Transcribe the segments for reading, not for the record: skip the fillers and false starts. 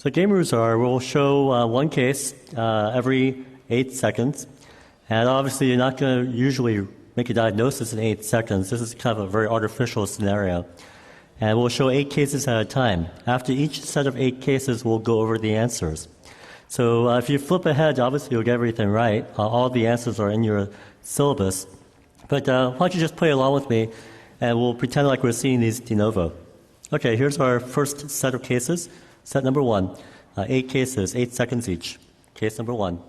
So game rules are, we'll show one case every 8 seconds. And obviously, you're not going to usually make a diagnosis in 8 seconds. This is kind of a very artificial scenario. And we'll show 8 cases at a time. After each set of 8 cases, we'll go over the answers. So if you flip ahead, obviously you'll get everything right. All the answers are in your syllabus. But why don't you just play along with me, and we'll pretend like we're seeing these de novo. Okay, here's our first set of cases. Set number 1, 8 cases, 8 seconds each. Case number 1.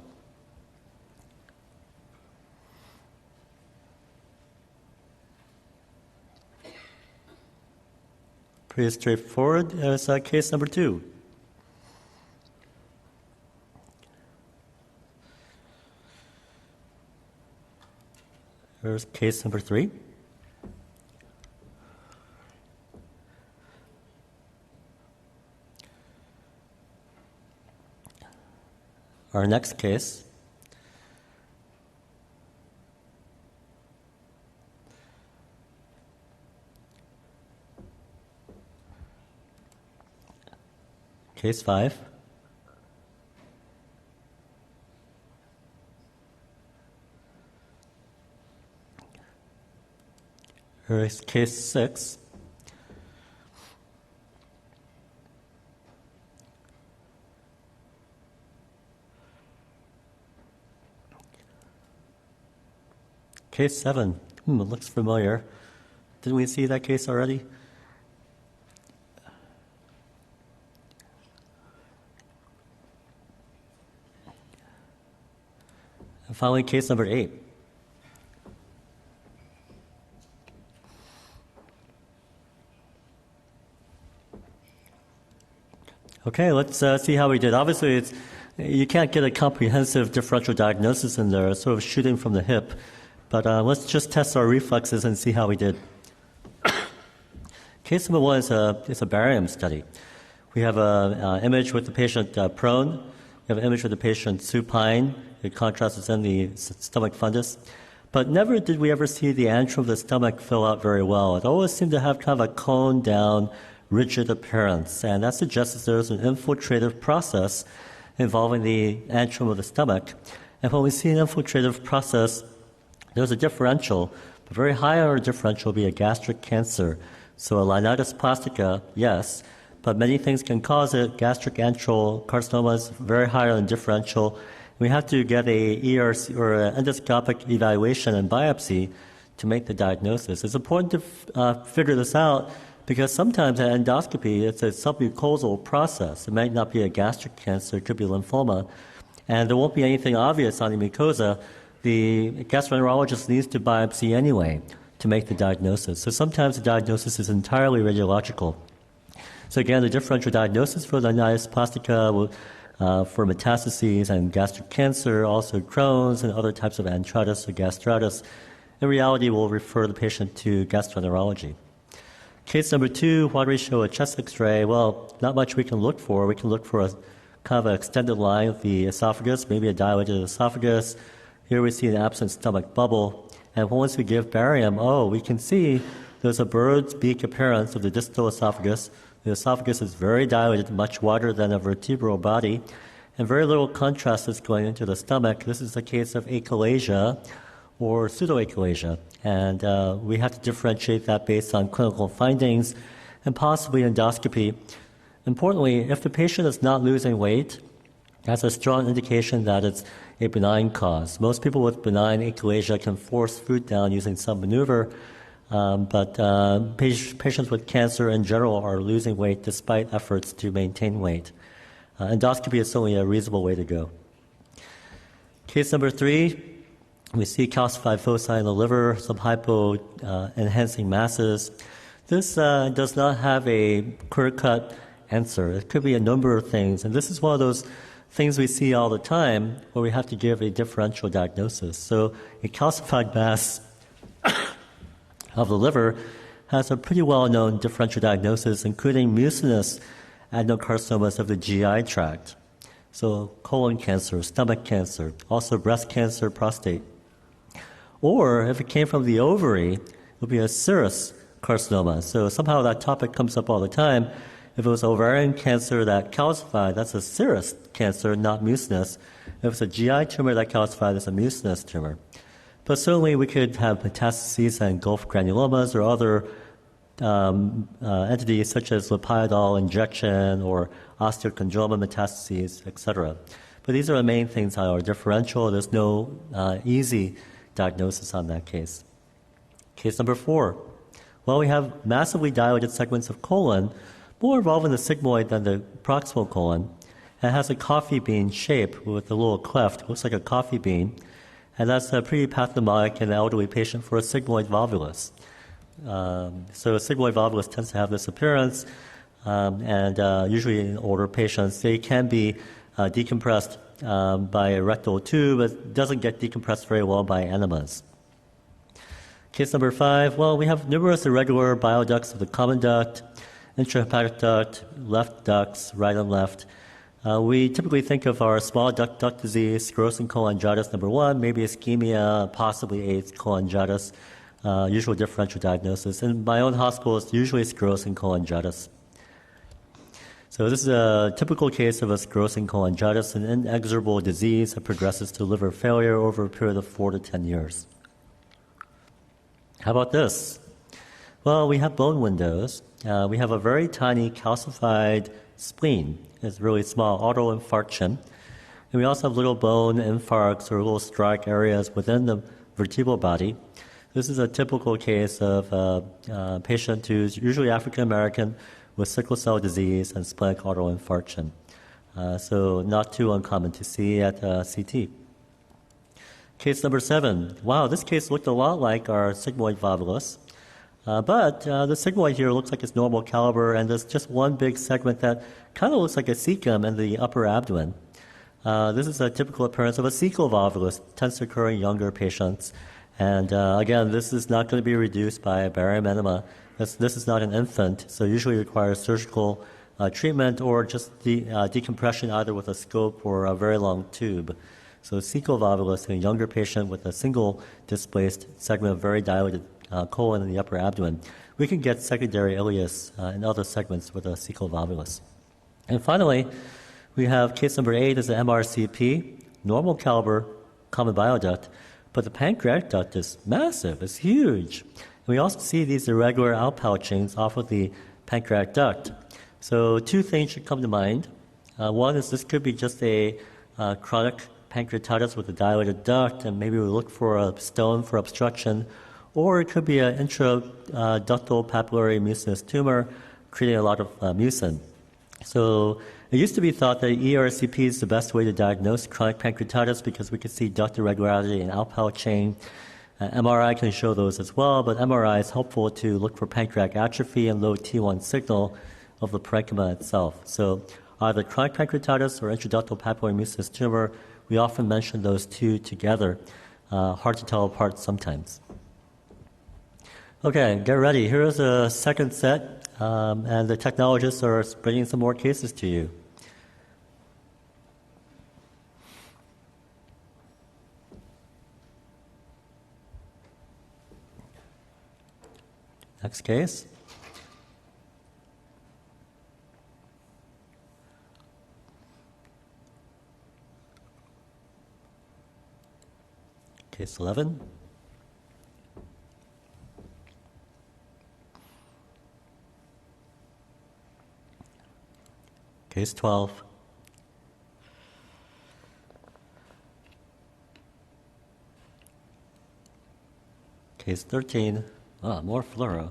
Pretty straightforward. There's case number 2. Here's case number 3. Our next case. Case 5. Here's case 6. Case 7. It looks familiar. Didn't we see that case already? And finally, case number 8. Okay, let's see how we did. Obviously, you can't get a comprehensive differential diagnosis in there, sort of shooting from the hip. But let's just test our reflexes and see how we did. Case number 1 is a barium study. We have an image with the patient prone. We have an image with the patient supine. The contrast is in the stomach fundus. But never did we ever see the antrum of the stomach fill out very well. It always seemed to have kind of a coned down, rigid appearance. And that suggests that there's an infiltrative process involving the antrum of the stomach. And when we see an infiltrative process, there's a differential. The very high on our differential will be a gastric cancer. So a linitis plastica, yes, but many things can cause it. Gastric antral carcinoma is very high on the differential. We have to get a ERC or an endoscopic evaluation and biopsy to make the diagnosis. It's important to figure this out because sometimes at endoscopy, it's a submucosal process. It might not be a gastric cancer, it could be lymphoma, and there won't be anything obvious on the mucosa. The gastroenterologist needs to biopsy anyway to make the diagnosis. So sometimes the diagnosis is entirely radiological. So again, the differential diagnosis for linitis plastica for metastases and gastric cancer, also Crohn's and other types of antritis or gastritis. In reality, we'll refer the patient to gastroenterology. Case number 2, why do we show a chest x-ray? Well, not much we can look for. We can look for a kind of an extended line of the esophagus, maybe a dilated esophagus. Here we see an absent stomach bubble. And once we give barium, we can see there's a bird's beak appearance of the distal esophagus. The esophagus is very dilated, much wider than a vertebral body, and very little contrast is going into the stomach. This is a case of achalasia or pseudoachalasia. And we have to differentiate that based on clinical findings and possibly endoscopy. Importantly, if the patient is not losing weight, that's a strong indication that it's a benign cause. Most people with benign achalasia can force food down using some maneuver, but patients with cancer in general are losing weight despite efforts to maintain weight. Endoscopy is certainly a reasonable way to go. Case number 3, we see calcified foci in the liver, some hypo-enhancing masses. This does not have a clear-cut answer. It could be a number of things, and this is one of those things we see all the time where we have to give a differential diagnosis. So a calcified mass of the liver has a pretty well-known differential diagnosis, including mucinous adenocarcinomas of the GI tract. So colon cancer, stomach cancer, also breast cancer, prostate. Or if it came from the ovary, it would be a serous carcinoma. So somehow that topic comes up all the time. If it was ovarian cancer that calcified, that's a serous cancer, not mucinous. If it's a GI tumor that calcified, it's a mucinous tumor. But certainly we could have metastases and engulf granulomas or other entities such as lipidol injection or osteochondroma metastases, etc. But these are the main things that are differential. There's no easy diagnosis on that case. Case number 4. Well, we have massively dilated segments of colon, more involved in the sigmoid than the proximal colon. It has a coffee bean shape with a little cleft. It looks like a coffee bean. And that's pretty pathognomonic in an elderly patient for a sigmoid volvulus. So a sigmoid volvulus tends to have this appearance, and usually in older patients, they can be decompressed by a rectal tube, but it doesn't get decompressed very well by enemas. Case number 5, well, we have numerous irregular bile ducts of the common duct, intrahepatic duct, left ducts, right and left. We typically think of our small duct disease, sclerosing cholangitis number 1, maybe ischemia, possibly AIDS cholangitis, usual differential diagnosis. In my own hospital, it's usually sclerosing cholangitis. So this is a typical case of a sclerosing cholangitis, an inexorable disease that progresses to liver failure over a period of 4 to 10 years. How about this? Well, we have bone windows. We have a very tiny calcified spleen. It's really small, autoinfarction. And we also have little bone infarcts or little strike areas within the vertebral body. This is a typical case of a patient who's usually African American with sickle cell disease and splenic autoinfarction. So not too uncommon to see at CT. Case number 7. Wow, this case looked a lot like our sigmoid volvulus. But the sigmoid here looks like it's normal caliber, and there's just one big segment that kind of looks like a cecum in the upper abdomen. This is a typical appearance of a cecal volvulus. It tends to occur in younger patients. And again, this is not going to be reduced by a barium enema. This is not an infant, so usually requires surgical treatment or just decompression either with a scope or a very long tube. So cecal volvulus in a younger patient with a single displaced segment of very dilated colon in the upper abdomen. We can get secondary ileus in other segments with a cecal volvulus. And finally, we have case number 8 is the MRCP, normal caliber common bile duct, but the pancreatic duct is massive, it's huge. And we also see these irregular outpouchings off of the pancreatic duct. So 2 things should come to mind. One is this could be just a chronic pancreatitis with a dilated duct, and maybe we look for a stone for obstruction, or it could be an intraductal papillary mucinous tumor creating a lot of mucin. So it used to be thought that ERCP is the best way to diagnose chronic pancreatitis because we could see duct irregularity and outpouching. MRI can show those as well, but MRI is helpful to look for pancreatic atrophy and low T1 signal of the parenchyma itself. So either chronic pancreatitis or intraductal papillary mucinous tumor, we often mention those 2 together. Hard to tell apart sometimes. Okay, get ready. Here's a second set, and the technologists are bringing some more cases to you. Next case. Case 11. Case 12. Case 13. More fluoro.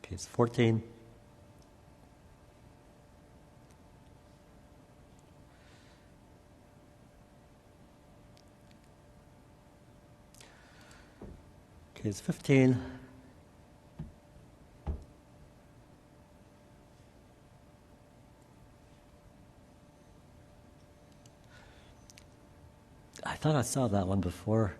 Case 14. Case 15. I thought I saw that one before.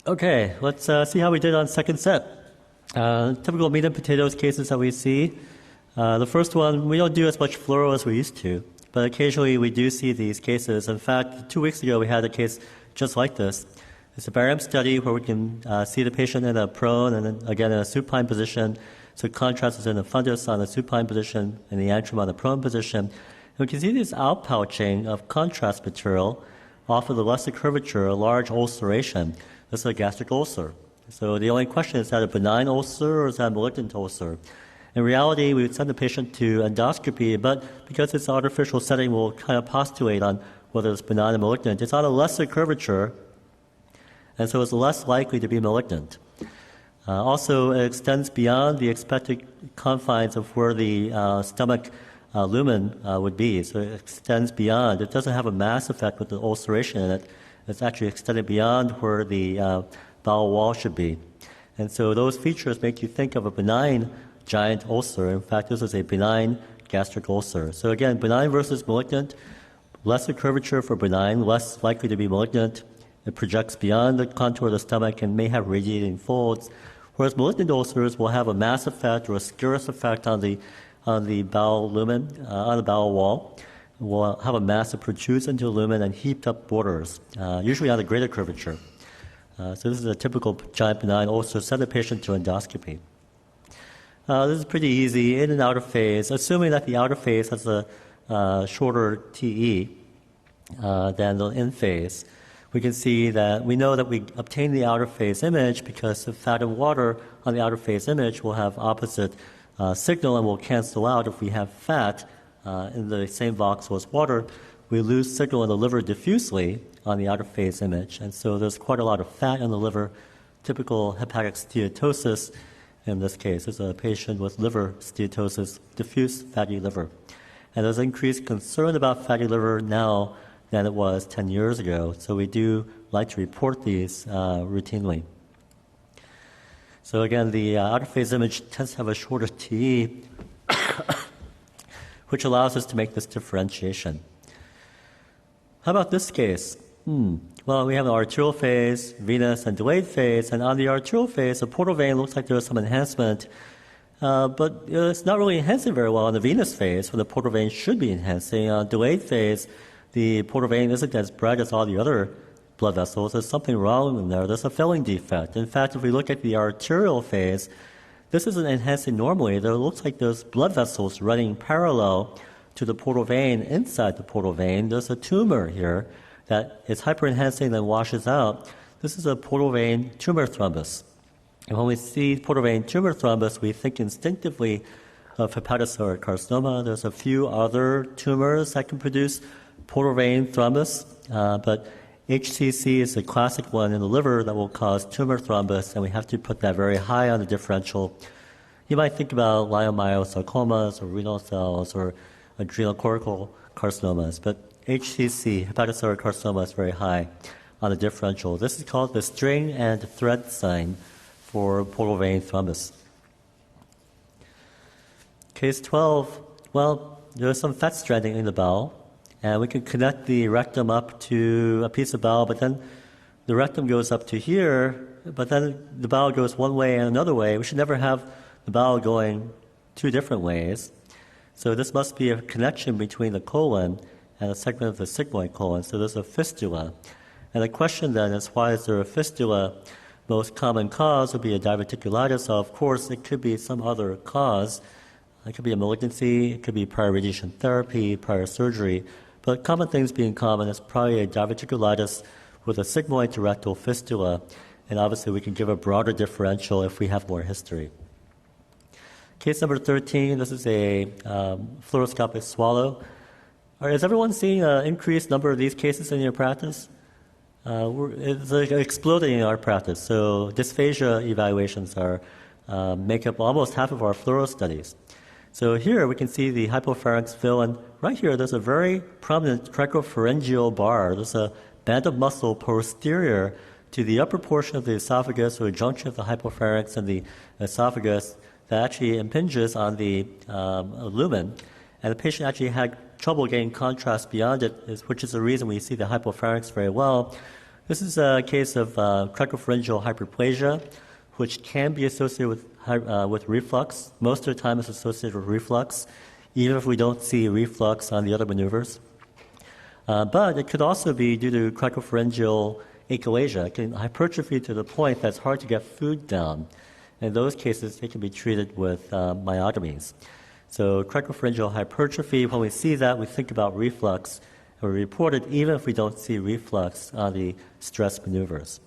Okay, let's see how we did on second set. Typical meat and potatoes cases that we see. The first one, we don't do as much fluoro as we used to, but occasionally we do see these cases. In fact, 2 weeks ago we had a case just like this. It's a barium study where we can see the patient in a prone and then again in a supine position. So contrast is in the fundus on the supine position and the antrum on the prone position. And we can see this outpouching of contrast material off of the lesser curvature, a large ulceration. This is a gastric ulcer. So the only question is that a benign ulcer or is that a malignant ulcer? In reality, we would send the patient to endoscopy, but because it's an artificial setting, we'll kind of postulate on whether it's benign or malignant. It's on a lesser curvature, and so it's less likely to be malignant. Also, it extends beyond the expected confines of where the stomach lumen would be. So it extends beyond. It doesn't have a mass effect with the ulceration in it. It's actually extended beyond where the bowel wall should be. And so those features make you think of a benign giant ulcer. In fact, this is a benign gastric ulcer. So again, benign versus malignant, lesser curvature for benign, less likely to be malignant. It projects beyond the contour of the stomach and may have radiating folds, whereas malignant ulcers will have a mass effect or a scurus effect on the bowel lumen, on the bowel wall. Will have a mass that protrudes into the lumen and heaped up borders, usually on a greater curvature. So this is a typical giant benign ulcer. Send the patient to endoscopy. This is pretty easy, in and outer phase, assuming that the outer phase has a shorter TE than the in phase. We can see that we know that we obtain the outer phase image because the fat and water on the outer phase image will have opposite signal and will cancel out. If we have fat in the same voxel as water, we lose signal in the liver diffusely on the outer phase image. And so there's quite a lot of fat in the liver, typical hepatic steatosis. In this case, it's a patient with liver steatosis, diffuse fatty liver. And there's increased concern about fatty liver now than it was 10 years ago. So we do like to report these routinely. So again, the outer phase image tends to have a shorter TE, which allows us to make this differentiation. How about this case? Well, we have an arterial phase, venous, and delayed phase. And on the arterial phase, the portal vein looks like there's some enhancement. But it's not really enhancing very well on the venous phase, where the portal vein should be enhancing. On delayed phase, the portal vein isn't as bright as all the other blood vessels. There's something wrong in there. There's a filling defect. In fact, if we look at the arterial phase, this isn't enhancing normally. There looks like there's blood vessels running parallel to the portal vein. Inside the portal vein, there's a tumor here that is hyperenhancing and washes out. This is a portal vein tumor thrombus. And when we see portal vein tumor thrombus, we think instinctively of hepatocellular carcinoma. There's a few other tumors that can produce portal vein thrombus, but HCC is a classic one in the liver that will cause tumor thrombus, and we have to put that very high on the differential. You might think about leiomyosarcomas or renal cells or adrenocortical carcinomas, but HCC, hepatocellular carcinoma, is very high on the differential. This is called the string and thread sign for portal vein thrombus. Case 12, well, there's some fat stranding in the bowel, and we can connect the rectum up to a piece of bowel, but then the rectum goes up to here, but then the bowel goes one way and another way. We should never have the bowel going two different ways. So this must be a connection between the colon and a segment of the sigmoid colon. So there's a fistula. And the question then is, why is there a fistula? Most common cause would be a diverticulitis. So of course, it could be some other cause. It could be a malignancy, it could be prior radiation therapy, prior surgery. But common things being common is probably a diverticulitis with a sigmoid to rectal fistula. And obviously we can give a broader differential if we have more history. Case number 13, this is a fluoroscopic swallow. Is everyone seeing an increased number of these cases in your practice? It's exploding in our practice. So dysphagia evaluations make up almost half of our fluoro studies. So here we can see the hypopharynx fill, and right here there's a very prominent cricopharyngeal bar. There's a band of muscle posterior to the upper portion of the esophagus, or a junction of the hypopharynx and the esophagus, that actually impinges on the lumen. And the patient actually had trouble getting contrast beyond it, which is the reason we see the hypopharynx very well. This is a case of cricopharyngeal hyperplasia, which can be associated with reflux. Most of the time it's associated with reflux, even if we don't see reflux on the other maneuvers. But it could also be due to cricopharyngeal achalasia. It can hypertrophy to the point that it's hard to get food down. In those cases, they can be treated with myotomies. So cricopharyngeal hypertrophy, when we see that, we think about reflux, and we report it even if we don't see reflux on the stress maneuvers.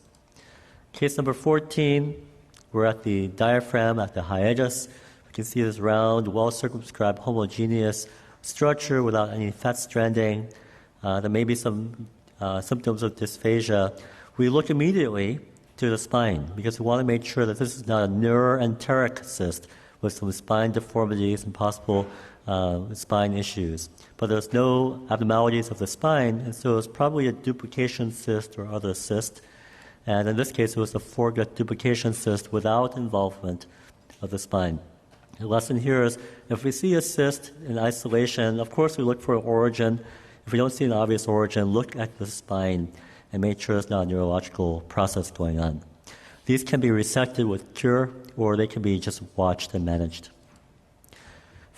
Case number 14, we're at the diaphragm, at the hiatus. We can see this round, well-circumscribed, homogeneous structure without any fat stranding. There may be some symptoms of dysphagia. We look immediately to the spine because we want to make sure that this is not a neuroenteric cyst with some spine deformities and possible spine issues. But there's no abnormalities of the spine, and so it's probably a duplication cyst or other cyst. And in this case, it was a foregut duplication cyst without involvement of the spine. The lesson here is if we see a cyst in isolation, of course we look for an origin. If we don't see an obvious origin, look at the spine and make sure it's not a neurological process going on. These can be resected with cure, or they can be just watched and managed.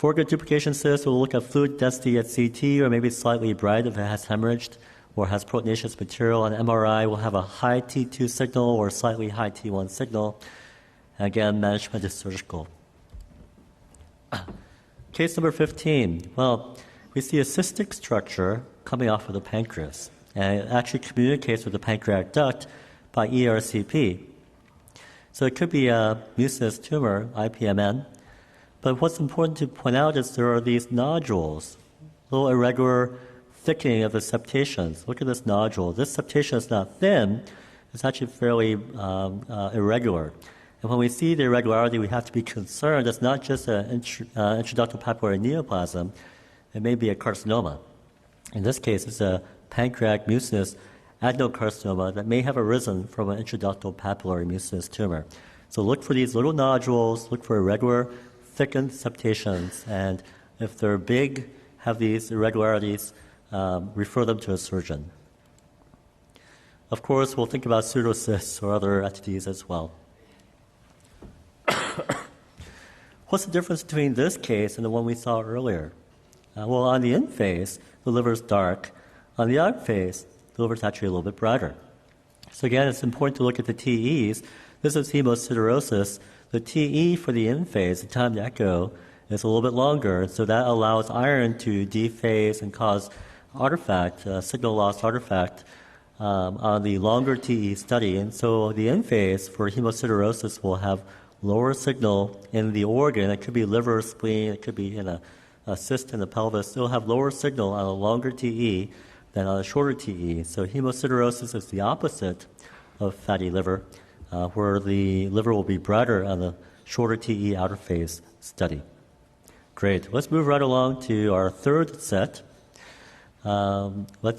Foregut duplication cyst, we'll look at fluid density at CT, or maybe slightly bright if it has hemorrhaged or has proteinaceous material. On MRI, we'll have a high T2 signal or slightly high T1 signal. Again, management is surgical. Case number 15. Well, we see a cystic structure coming off of the pancreas, and it actually communicates with the pancreatic duct by ERCP. So it could be a mucinous tumor, IPMN, but what's important to point out is there are these nodules, little irregular thickening of the septations. Look at this nodule. This septation is not thin, it's actually fairly irregular. And when we see the irregularity, we have to be concerned it's not just an intraductal papillary neoplasm, it may be a carcinoma. In this case, it's a pancreatic mucinous adenocarcinoma that may have arisen from an intraductal papillary mucinous tumor. So look for these little nodules, look for irregular, thickened septations, and if they're big, have these irregularities, refer them to a surgeon. Of course, we'll think about pseudocysts or other entities as well. What's the difference between this case and the one we saw earlier? Well, on the in phase, the liver is dark. On the out phase, the liver is actually a little bit brighter. So again, it's important to look at the TEs. This is hemosiderosis. The TE for the in phase, the time to echo, is a little bit longer, so that allows iron to dephase and cause artifact, signal loss artifact, on the longer TE study. And so the in phase for hemosiderosis will have lower signal in the organ. It could be liver, spleen, it could be in a cyst in the pelvis. It'll have lower signal on a longer TE than on a shorter TE. So hemosiderosis is the opposite of fatty liver, where the liver will be brighter on the shorter TE outer phase study. Great. Let's move right along to our third set. This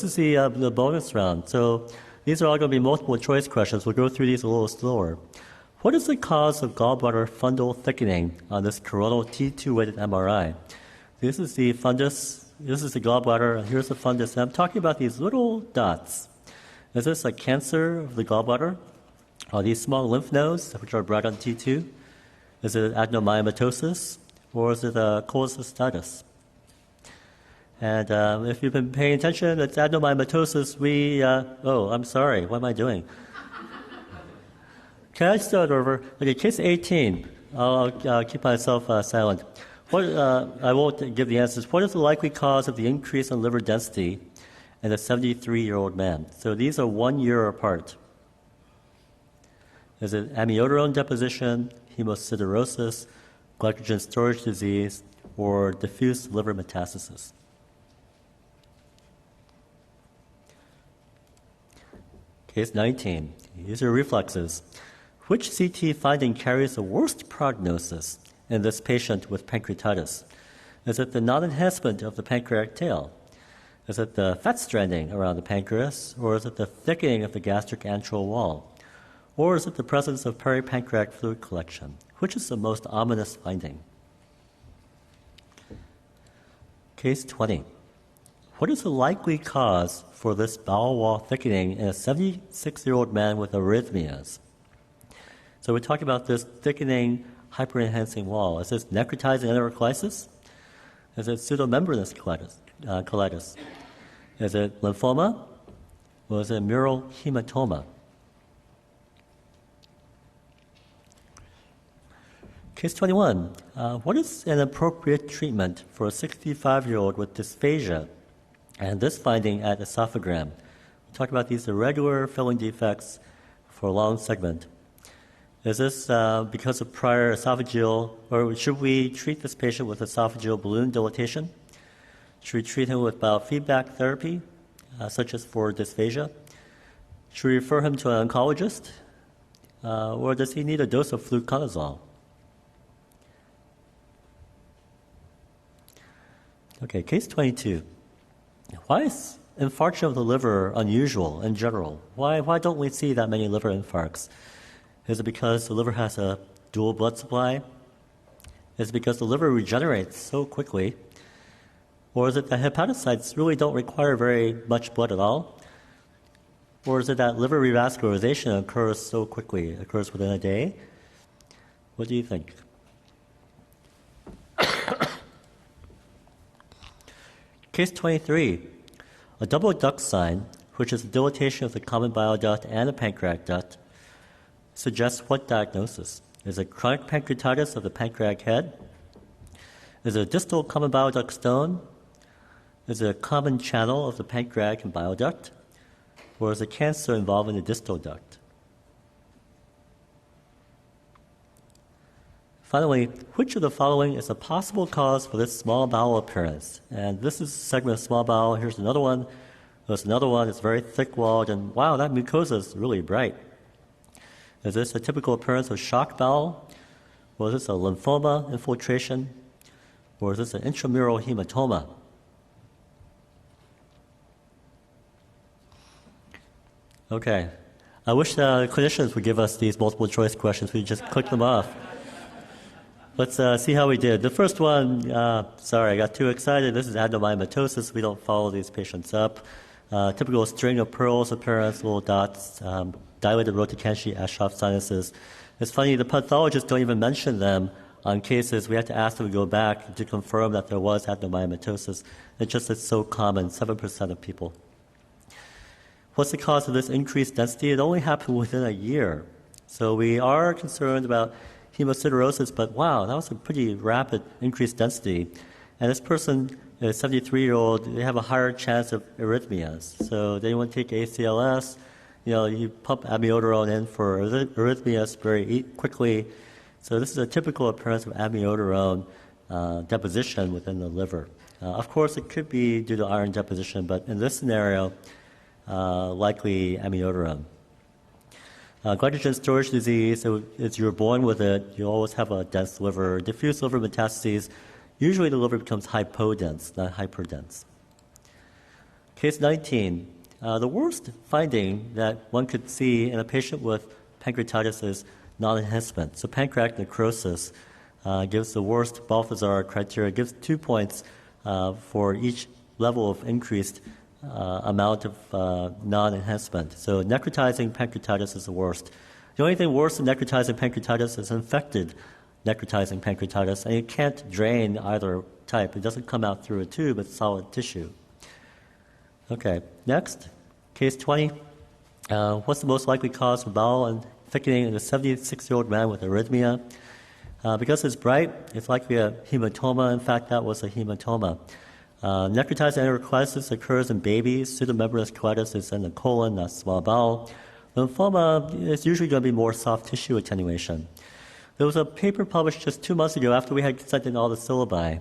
is the bonus round. So these are all going to be multiple choice questions. We'll go through these a little slower. What is the cause of gallbladder fundal thickening on this coronal T2-weighted MRI? This is the fundus. This is the gallbladder, and here's the fundus. And I'm talking about these little dots. Is this a cancer of the gallbladder? Are these small lymph nodes, which are bright on T2? Is it adenomyomatosis, or is it cholecystitis? And if you've been paying attention, it's adenomyomatosis. I'm sorry, what am I doing? Can I start over? Okay, case 18. I'll keep myself silent. I won't give the answers. What is the likely cause of the increase in liver density in a 73-year-old man? So these are 1 year apart. Is it amiodarone deposition, hemosiderosis, glycogen storage disease, or diffuse liver metastasis? Case 19. These are reflexes. Which CT finding carries the worst prognosis in this patient with pancreatitis? Is it the non-enhancement of the pancreatic tail? Is it the fat stranding around the pancreas? Or is it the thickening of the gastric antral wall? Or is it the presence of peripancreatic fluid collection? Which is the most ominous finding? Case 20. What is the likely cause for this bowel wall thickening in a 76-year-old man with arrhythmias? So we're talking about this thickening, hyperenhancing wall. Is this necrotizing enterocolitis? Is it pseudomembranous colitis? Is it lymphoma? Or is it mural hematoma? Case 21. What is an appropriate treatment for a 65-year-old with dysphagia? And this finding at esophagram. We talk about these irregular filling defects for a long segment. Is this because of prior esophageal, or should we treat this patient with esophageal balloon dilatation? Should we treat him with biofeedback therapy, such as for dysphagia? Should we refer him to an oncologist? Or does he need a dose of fluconazole? Okay, case 22. Why is infarction of the liver unusual in general? Why don't we see that many liver infarcts? Is it because the liver has a dual blood supply? Is it because the liver regenerates so quickly? Or is it that hepatocytes really don't require very much blood at all? Or is it that liver revascularization occurs so quickly, it occurs within a day? What do you think? Case 23. A double duct sign, which is a dilatation of the common bile duct and the pancreatic duct, suggests what diagnosis? Is it chronic pancreatitis of the pancreatic head? Is it a distal common bile duct stone? Is it a common channel of the pancreatic and bile duct? Or is it cancer involving the distal duct? Finally, which of the following is a possible cause for this small bowel appearance? And this is a segment of small bowel. Here's another one. There's another one. It's very thick-walled, and wow, that mucosa is really bright. Is this a typical appearance of shock bowel? Or is this a lymphoma infiltration? Or is this an intramural hematoma? Okay. I wish clinicians would give us these multiple choice questions. We just click them off. Let's see how we did. The first one, sorry, I got too excited. This is adenomyomatosis. We don't follow these patients up. Typical string of pearls appearance, little dots, dilated Rotokenschi-Aschoff sinuses. It's funny, the pathologists don't even mention them on cases. We had to ask them to go back to confirm that there was adenomyomatosis. It's so common, 7% of people. What's the cause of this increased density? It only happened within a year. So we are concerned about hemosiderosis, but wow, that was a pretty rapid increased density. And this person is a 73-year-old, they have a higher chance of arrhythmias. So they want to take ACLS, you pump amiodarone in for arrhythmias very quickly. So this is a typical appearance of amiodarone deposition within the liver. Of course, it could be due to iron deposition, but in this scenario, likely amiodarone. Glycogen storage disease, if you're born with it, you always have a dense liver. Diffuse liver metastases, usually the liver becomes hypodense, not hyperdense. Case 19. The worst finding that one could see in a patient with pancreatitis is non-enhancement. So pancreatic necrosis gives the worst Balthazar criteria, gives 2 points for each level of increased amount of non-enhancement. So necrotizing pancreatitis is the worst. The only thing worse than necrotizing pancreatitis is infected necrotizing pancreatitis, and you can't drain either type. It doesn't come out through a tube, it's solid tissue. Okay, next, case 20. What's the most likely cause of bowel and thickening in a 76-year-old man with arrhythmia? Because it's bright, it's likely a hematoma. In fact, that was a hematoma. Necrotizing enterocolitis occurs in babies. Pseudomembranous colitis is in the colon, not small bowel. Lymphoma is usually going to be more soft tissue attenuation. There was a paper published just 2 months ago after we had sent in all the syllabi.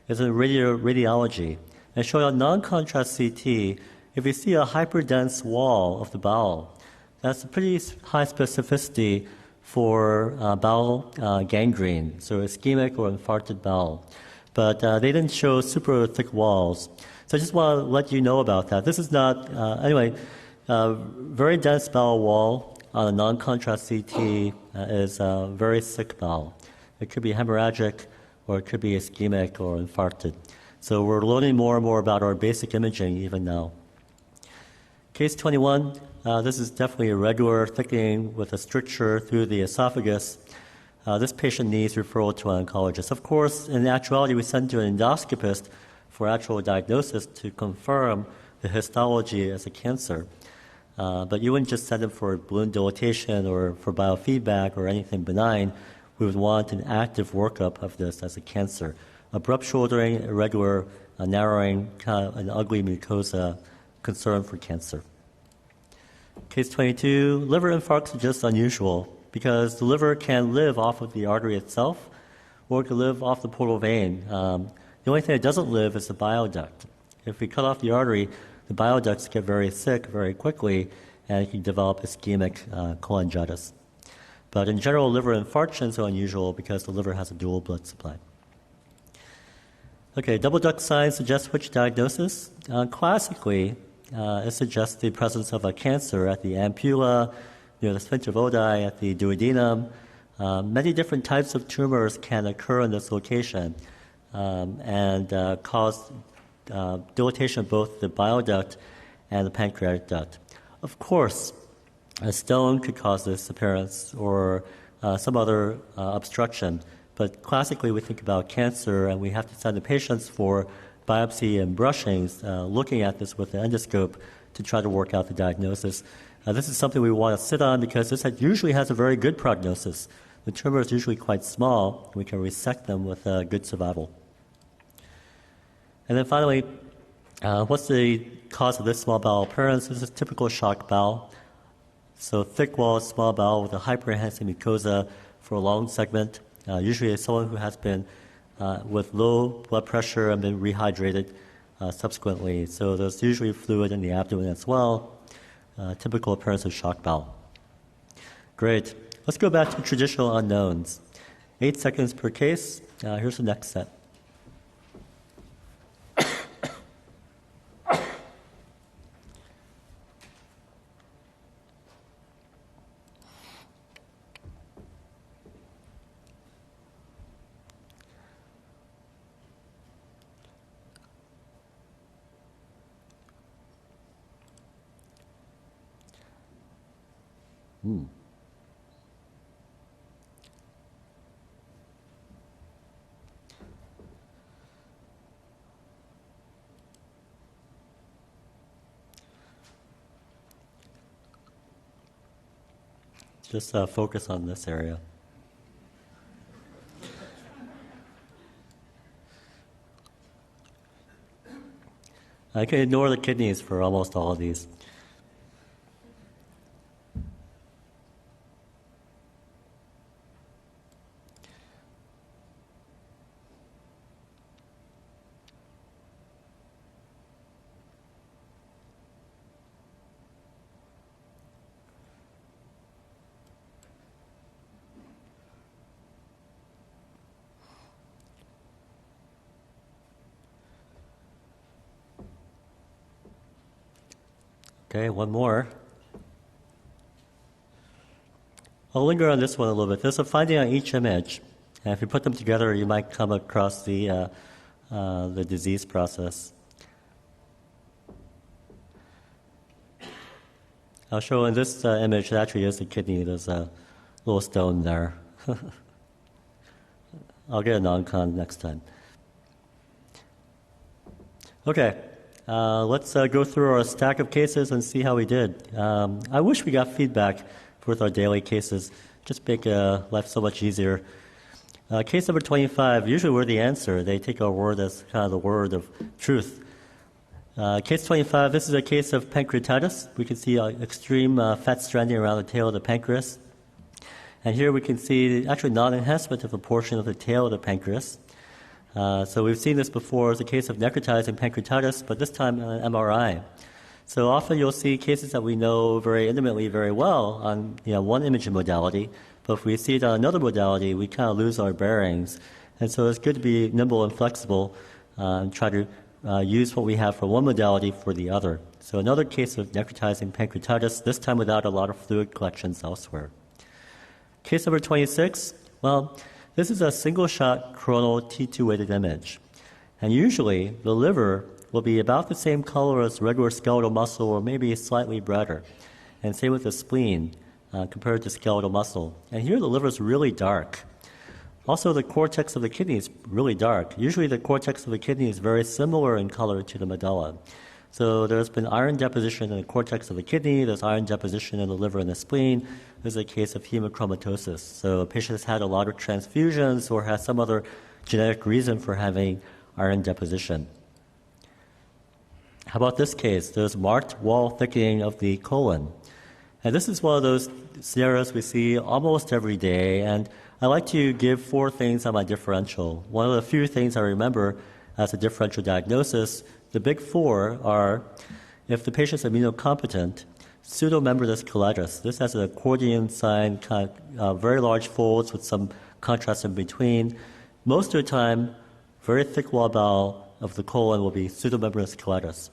It's in radiology. And showing on non-contrast CT, if you see a hyperdense wall of the bowel, that's a pretty high specificity for bowel gangrene, so ischemic or infarcted bowel. But they didn't show super thick walls. So I just want to let you know about that. This is not, very dense bowel wall on a non-contrast CT is very thick bowel. It could be hemorrhagic, or it could be ischemic or infarcted. So we're learning more and more about our basic imaging even now. Case 21, This is definitely a regular thickening with a stricture through the esophagus. This patient needs referral to an oncologist. Of course, in actuality, we send to an endoscopist for actual diagnosis to confirm the histology as a cancer. But you wouldn't just send them for balloon dilatation or for biofeedback or anything benign. We would want an active workup of this as a cancer. Abrupt shouldering, irregular narrowing, kind of an ugly mucosa, concern for cancer. Case 22, liver infarcts are just unusual because the liver can live off of the artery itself or it can live off the portal vein. The only thing that doesn't live is the bile duct. If we cut off the artery, the bile ducts get very thick very quickly and you can develop ischemic cholangitis. But in general, liver infarctions are unusual because the liver has a dual blood supply. Okay, double duct signs suggest which diagnosis? Classically, it suggests the presence of a cancer at the ampulla, near the sphincter vodi, at the duodenum. Many different types of tumors can occur in this location and cause dilatation of both the bile duct and the pancreatic duct. Of course, a stone could cause this appearance or some other obstruction, but classically we think about cancer and we have to send the patients for biopsy and brushings, looking at this with the endoscope to try to work out the diagnosis. This is something we want to sit on because this usually has a very good prognosis. The tumor is usually quite small. We can resect them with good survival. And then finally, what's the cause of this small bowel appearance? This is typical shock bowel. So thick walled small bowel with a hyperenhancing mucosa for a long segment. Usually someone who has been with low blood pressure and been rehydrated subsequently. So there's usually fluid in the abdomen as well. Typical appearance of shock bowel. Great. Let's go back to traditional unknowns. 8 seconds per case. Here's the next set. Just focus on this area. I can ignore the kidneys for almost all of these. Okay, one more. I'll linger on this one a little bit. There's a finding on each image, and if you put them together, you might come across the disease process. I'll show in this image, it actually is the kidney. There's a little stone there. I'll get a non-con next time. Okay. Let's go through our stack of cases and see how we did. I wish we got feedback with our daily cases. Just make life so much easier. Case number 25, usually we're the answer. They take our word as kind of the word of truth. Case 25, this is a case of pancreatitis. We can see extreme fat stranding around the tail of the pancreas. And here we can see actually non-enhancement of a portion of the tail of the pancreas. So we've seen this before as a case of necrotizing pancreatitis, but this time on an MRI. So often you'll see cases that we know very intimately, very well on one imaging modality, but if we see it on another modality, we kind of lose our bearings. And so it's good to be nimble and flexible and try to use what we have for one modality for the other. So another case of necrotizing pancreatitis, this time without a lot of fluid collections elsewhere. Case number 26, well, this is a single-shot coronal T2-weighted image. And usually, the liver will be about the same color as regular skeletal muscle or maybe slightly brighter. and same with the spleen compared to skeletal muscle. And here the liver is really dark. Also, the cortex of the kidney is really dark. Usually the cortex of the kidney is very similar in color to the medulla. So there's been iron deposition in the cortex of the kidney, there's iron deposition in the liver and the spleen. There's a case of hemochromatosis. So a patient has had a lot of transfusions or has some other genetic reason for having iron deposition. How about this case? There's marked wall thickening of the colon. And this is one of those scenarios we see almost every day. And I like to give 4 things on my differential. One of the few things I remember as a differential diagnosis, the big 4 are if the patient's immunocompetent, pseudomembranous colitis. This has an accordion sign, kind of, very large folds with some contrast in between. Most of the time, very thick wall bowel of the colon will be pseudomembranous colitis.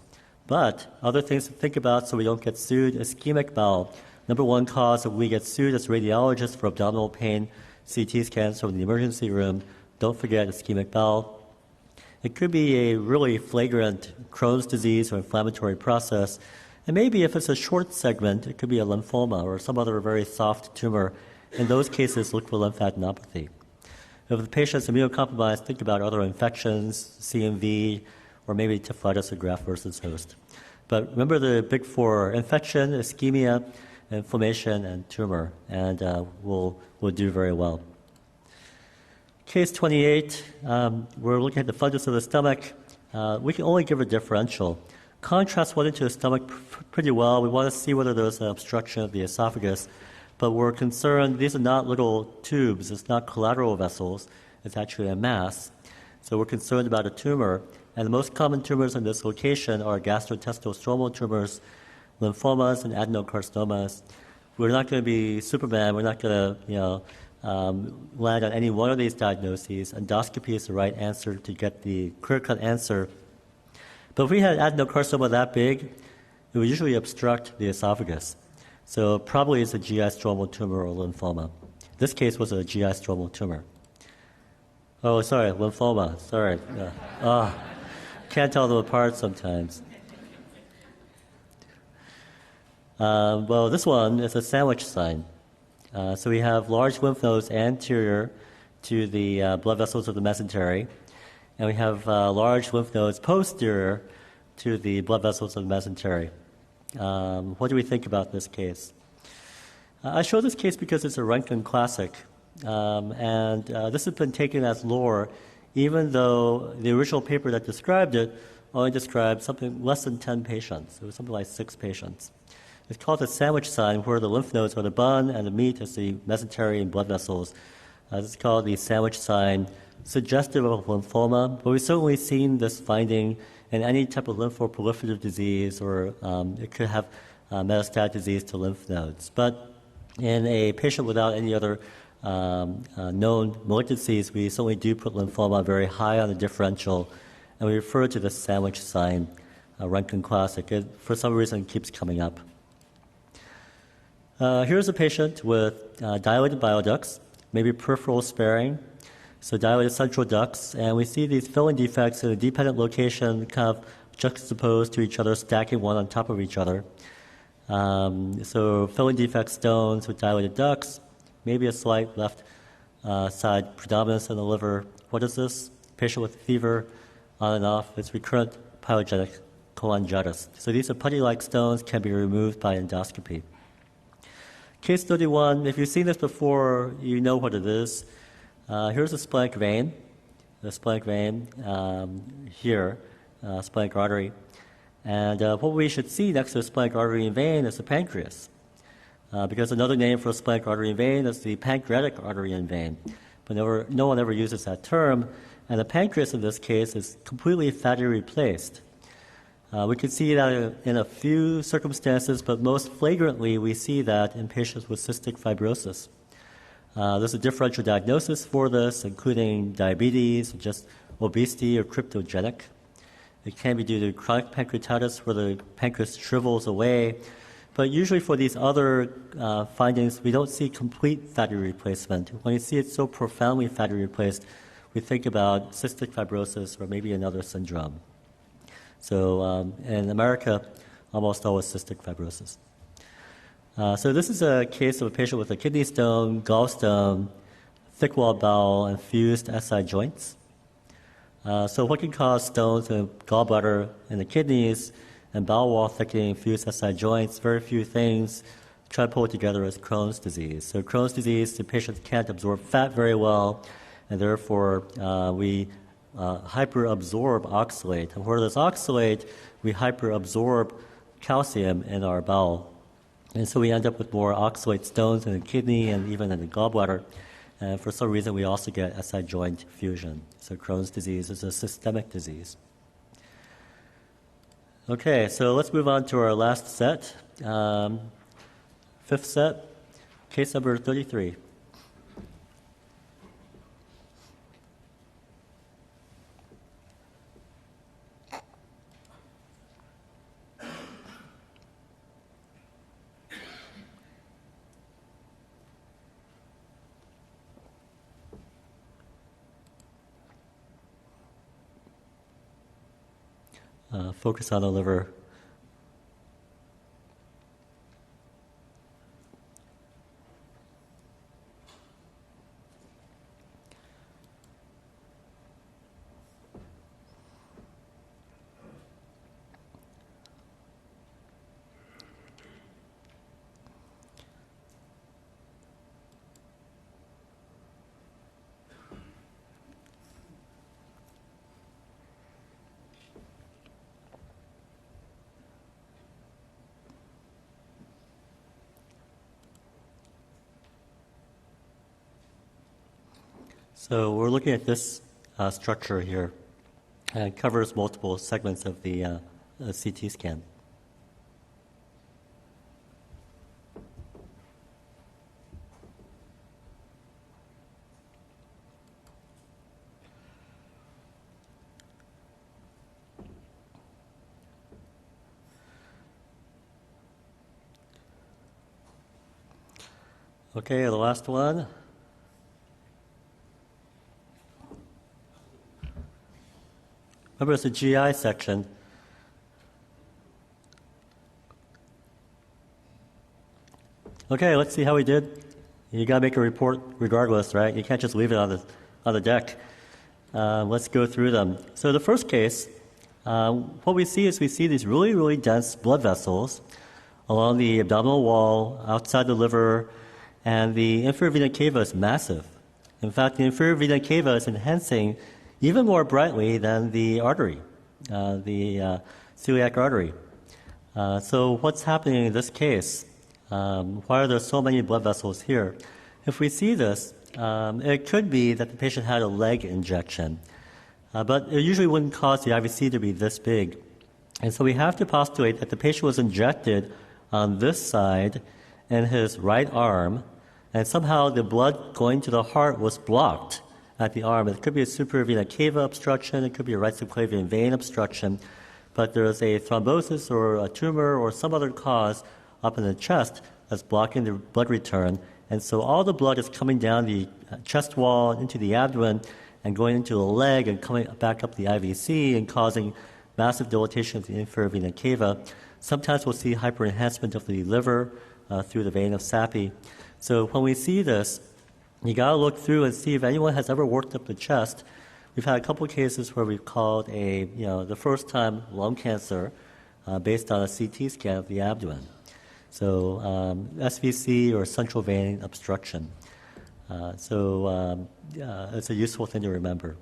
But other things to think about so we don't get sued, ischemic bowel. Number 1 cause if we get sued as radiologists for abdominal pain, CT scans from the emergency room. Don't forget ischemic bowel. It could be a really flagrant Crohn's disease or inflammatory process. And maybe if it's a short segment, it could be a lymphoma or some other very soft tumor. In those cases, look for lymphadenopathy. If the patient's immunocompromised, think about other infections, CMV, or maybe typhlitis or graft versus host. But remember the big 4, infection, ischemia, inflammation, and tumor, and we'll do very well. Case 28, we're looking at the fundus of the stomach. We can only give a differential. Contrast went into the stomach pretty well. We want to see whether there's an obstruction of the esophagus, but we're concerned these are not little tubes. It's not collateral vessels. It's actually a mass. So we're concerned about a tumor. And the most common tumors in this location are gastrointestinal stromal tumors, lymphomas, and adenocarcinomas. We're not going to be Superman. We're not going to, land on any one of these diagnoses. Endoscopy is the right answer to get the clear-cut answer. But if we had adenocarcinoma that big, it would usually obstruct the esophagus. So probably it's a GI stromal tumor or lymphoma. This case was a GI stromal tumor. Oh, sorry, lymphoma. Sorry. Can't tell them apart sometimes. Well, this one is a sandwich sign. So we have large lymph nodes anterior to the blood vessels of the mesentery, and we have large lymph nodes posterior to the blood vessels of the mesentery. What do we think about this case? I show this case because it's a Röntgen classic, and this has been taken as lore, even though the original paper that described it only described something less than 10 patients. It was something like 6 patients. It's called the sandwich sign, where the lymph nodes are the bun and the meat is the mesentery and blood vessels. It's called the sandwich sign, suggestive of lymphoma, but we've certainly seen this finding in any type of lymphoproliferative disease, or it could have metastatic disease to lymph nodes. But in a patient without any other known malignancies, we certainly do put lymphoma very high on the differential, and we refer to the sandwich sign, Röntgen classic. It, for some reason, keeps coming up. Here's a patient with dilated bile ducts, maybe peripheral sparing, so dilated central ducts, and we see these filling defects in a dependent location kind of juxtaposed to each other, stacking one on top of each other. So filling defect stones with dilated ducts, maybe a slight left side predominance in the liver. What is this? Patient with fever, on and off. It's recurrent pyelogenic cholangitis. So these are putty-like stones, can be removed by endoscopy. Case 31, if you've seen this before, you know what it is. Here's a splenic vein, here, splenic artery. And what we should see next to the splenic artery and vein is the pancreas, because another name for splenic artery and vein is the pancreatic artery and vein. But no one ever uses that term, and the pancreas in this case is completely fatty replaced. We can see that in a few circumstances, but most flagrantly we see that in patients with cystic fibrosis. There's a differential diagnosis for this, including diabetes, just obesity, or cryptogenic. It can be due to chronic pancreatitis where the pancreas shrivels away. But usually for these other findings, we don't see complete fatty replacement. When you see it so profoundly fatty replaced, we think about cystic fibrosis or maybe another syndrome. So in America, almost always cystic fibrosis. So this is a case of a patient with a kidney stone, gallstone, thick wall bowel, and fused SI joints. So what can cause stones in gallbladder in the kidneys and bowel wall thickening, fused SI joints? Very few things. Try to pull it together as Crohn's disease. So Crohn's disease, the patients can't absorb fat very well, and therefore we hyperabsorb oxalate. And where there's oxalate, we hyperabsorb calcium in our bowel. And so we end up with more oxalate stones in the kidney and even in the gallbladder. And for some reason, we also get SI joint fusion. So Crohn's disease is a systemic disease. Okay, so let's move on to our last set. Fifth set, case number 33. Focus on the liver. So we're looking at this structure here, and it covers multiple segments of the CT scan. Okay, the last one. Remember, it's a GI section. Okay, let's see how we did. You got to make a report regardless, right? You can't just leave it on the deck. Let's go through them. So the first case, what we see is we see these really, really dense blood vessels along the abdominal wall, outside the liver, and the inferior vena cava is massive. In fact, the inferior vena cava is enhancing even more brightly than the artery, the celiac artery. So what's happening in this case? Why are there so many blood vessels here? If we see this, it could be that the patient had a leg injection, but it usually wouldn't cause the IVC to be this big. And so we have to postulate that the patient was injected on this side in his right arm, and somehow the blood going to the heart was blocked at the arm. It could be a superior vena cava obstruction, it could be a right subclavian vein obstruction, but there's a thrombosis or a tumor or some other cause up in the chest that's blocking the blood return. And so all the blood is coming down the chest wall into the abdomen and going into the leg and coming back up the IVC and causing massive dilatation of the inferior vena cava. Sometimes we'll see hyperenhancement of the liver through the vein of Sappi. So when we see this, you got to look through and see if anyone has ever worked up the chest. We've had a couple of cases where we've called the first time lung cancer based on a CT scan of the abdomen. So SVC or central vein obstruction. It's a useful thing to remember.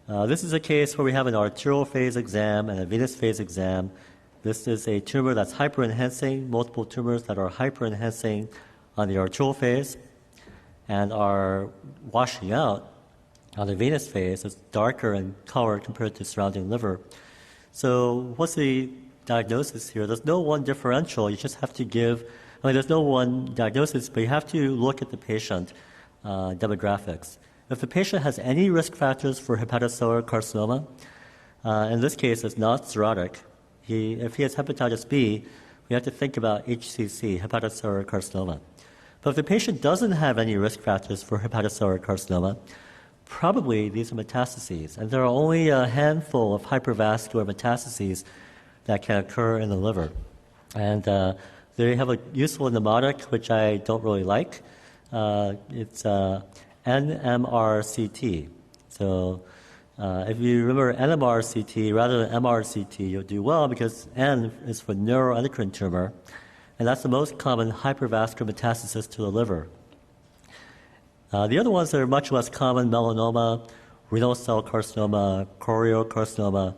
This is a case where we have an arterial phase exam and a venous phase exam. This is a tumor that's hyperenhancing, multiple tumors that are hyperenhancing on the arterial phase and are washing out on the venous phase. It's darker in color compared to surrounding liver. So what's the diagnosis here? There's no one differential. You just have to there's no one diagnosis, but you have to look at the patient demographics. If the patient has any risk factors for hepatocellular carcinoma, in this case it's not cirrhotic. If he has hepatitis B, we have to think about HCC, hepatocellular carcinoma. But if the patient doesn't have any risk factors for hepatocellular carcinoma, probably these are metastases. And there are only a handful of hypervascular metastases that can occur in the liver. And They have a useful mnemonic, which I don't really like. It's NMRCT. So if you remember NMRCT rather than MRCT, you'll do well because N is for neuroendocrine tumor, and that's the most common hypervascular metastasis to the liver. The other ones that are much less common: melanoma, renal cell carcinoma, choriocarcinoma,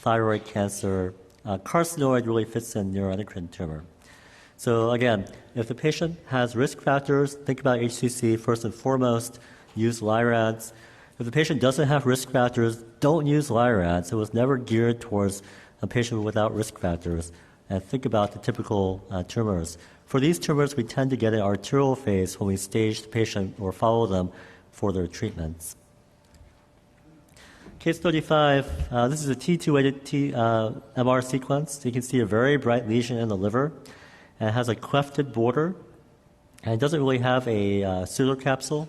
thyroid cancer. Carcinoid really fits in neuroendocrine tumor. So again, if the patient has risk factors, think about HCC first and foremost, use LIRADS. If the patient doesn't have risk factors, don't use LIRADS. It was never geared towards a patient without risk factors. And think about the typical tumors. For these tumors, we tend to get an arterial phase when we stage the patient or follow them for their treatments. Case 35, this is a T2-weighted MR sequence. You can see a very bright lesion in the liver, and it has a clefted border, and it doesn't really have a pseudocapsule.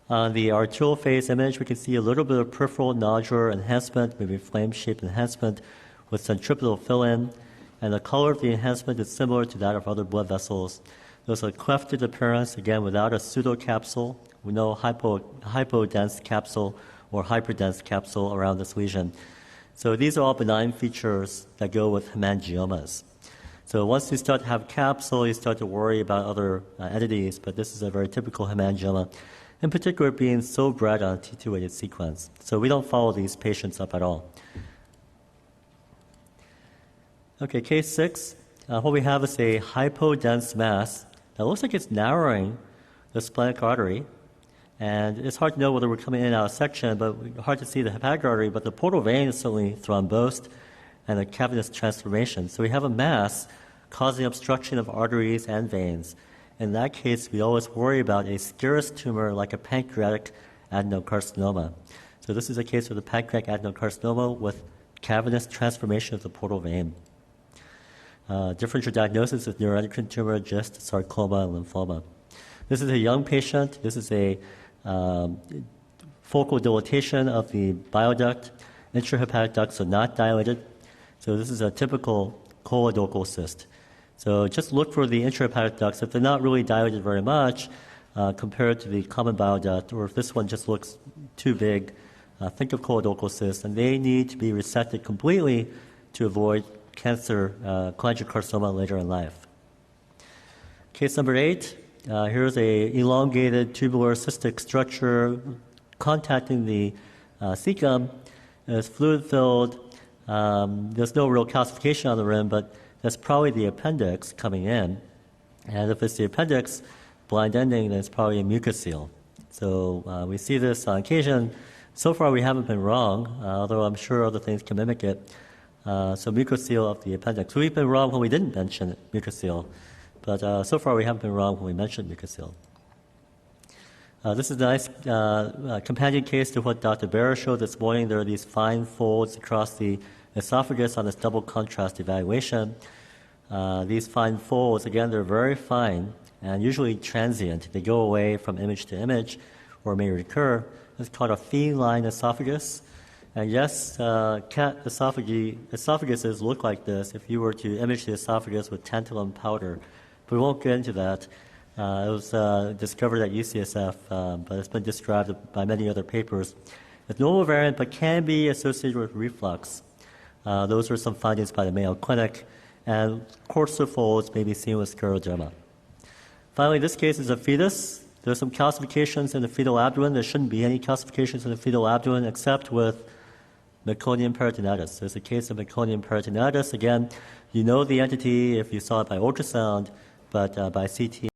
On the arterial phase image, we can see a little bit of peripheral nodular enhancement, maybe flame-shaped enhancement with centripetal fill-in, and the color of the enhancement is similar to that of other blood vessels. There's a clefted appearance, again, without a pseudocapsule, with no hypodense capsule or hyperdense capsule around this lesion. So these are all benign features that go with hemangiomas. So once you start to have capsule, you start to worry about other entities, but this is a very typical hemangioma, in particular being so bright on a T2-weighted sequence. So we don't follow these patients up at all. Okay, case 6. What we have is a hypodense mass that looks like it's narrowing the splenic artery. And it's hard to know whether we're coming in and out of section, but hard to see the hepatic artery, but the portal vein is certainly thrombosed and a cavernous transformation. So we have a mass causing obstruction of arteries and veins. In that case, we always worry about a serous tumor like a pancreatic adenocarcinoma. So this is a case of the pancreatic adenocarcinoma with cavernous transformation of the portal vein. Differential diagnosis of neuroendocrine tumor, GIST, sarcoma, and lymphoma. This is a young patient. This is a focal dilatation of the bile duct. Intrahepatic ducts are not dilated. So this is a typical choledochal cyst. So just look for the intrahepatic ducts. If they're not really dilated very much compared to the common bile duct, or if this one just looks too big, think of choledochal cysts, and they need to be resected completely to avoid cancer, cholangiocarcinoma later in life. Case number 8, here's a elongated tubular cystic structure contacting the cecum. It's fluid-filled. There's no real calcification on the rim, but that's probably the appendix coming in. And if it's the appendix blind ending, then it's probably a mucocele. So we see this on occasion. So far, we haven't been wrong, although I'm sure other things can mimic it. So mucocele of the appendix. We've been wrong when we didn't mention mucocele, but so far we haven't been wrong when we mentioned mucocele. This is a nice companion case to what Dr. Barra showed this morning. There are these fine folds across the esophagus on this double contrast evaluation. These fine folds, again, they're very fine and usually transient. They go away from image to image or may recur. It's called a feline esophagus. And yes, cat esophaguses look like this if you were to image the esophagus with tantalum powder. But we won't get into that. It was discovered at UCSF, but it's been described by many other papers. It's normal variant, but can be associated with reflux. Those are some findings by the Mayo Clinic. And coarser folds may be seen with scleroderma. Finally, this case is a fetus. There's some calcifications in the fetal abdomen. There shouldn't be any calcifications in the fetal abdomen except with meconium peritonitis. There's a case of meconium peritonitis. Again, you know the entity if you saw it by ultrasound, but by CT